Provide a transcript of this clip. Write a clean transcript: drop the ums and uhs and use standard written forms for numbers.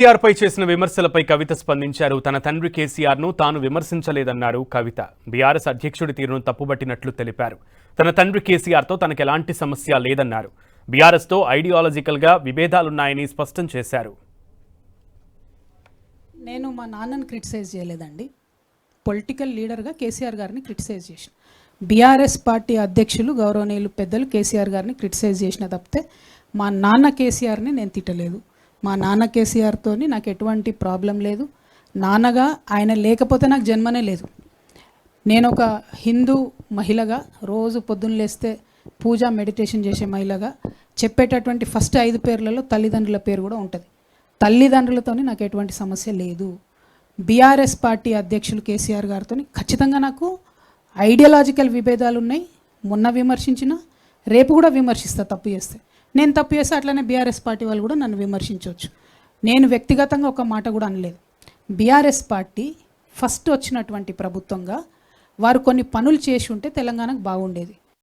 కేసీఆర్ పై చేసిన విమర్శలపై కవిత స్పందించారు. తన తండ్రి కేసీఆర్ ను తాను విమర్శించలేదన్నారు కవిత. బీఆర్ఎస్ అధ్యక్షుడి తీరును తప్పుబట్టినట్లు తెలిపారు. తన తండ్రి కేసీఆర్ తో తనకు ఎలాంటి సమస్య లేదన్నారు. బీఆర్ఎస్ తో ఐడియాలజికల్ గా విభేదాలున్నాయని స్పష్టం చేశారు. నేను మా నాన్నని క్రిటిసైజ్ చేయలేదండి. పొలిటికల్ లీడర్గా కేసీఆర్ గారిని క్రిటిసైజ్ చేసిన, బీఆర్ఎస్ పార్టీ అధ్యక్షులు గౌరవనీయులు పెద్దలు కేసీఆర్ గారిని క్రిటిసైజ్ చేసిన తప్పితే మా నాన్న కేసీఆర్ని నేను తిట్టలేదు. మా నాన్న కేసీఆర్తో నాకు ఎటువంటి ప్రాబ్లం లేదు. నాన్నగా ఆయన లేకపోతే నాకు జన్మనే లేదు. నేను ఒక హిందూ మహిళగా రోజు పొద్దున్న లేస్తే పూజ మెడిటేషన్ చేసే మహిళగా చెప్పేటటువంటి ఫస్ట్ 5 పేర్లలో తల్లిదండ్రుల పేరు కూడా ఉంటుంది. తల్లిదండ్రులతో నాకు ఎటువంటి సమస్య లేదు. బీఆర్ఎస్ పార్టీ అధ్యక్షులు కేసీఆర్ గారితో ఖచ్చితంగా నాకు ఐడియాలజికల్ విభేదాలు ఉన్నాయి. మొన్న విమర్శించిన, రేపు కూడా విమర్శిస్తా. తప్పు చేస్తే నేను తప్పు చేస్తే అట్లనే బీఆర్ఎస్ పార్టీ వాళ్ళు కూడా నన్ను విమర్శించవచ్చు. నేను వ్యక్తిగతంగా ఒక మాట కూడా అనలేదు. బీఆర్ఎస్ పార్టీ ఫస్ట్ వచ్చినటువంటి ప్రభుత్వంగా వారు కొన్ని పనులు చేసి ఉంటే తెలంగాణకు బాగుండేది.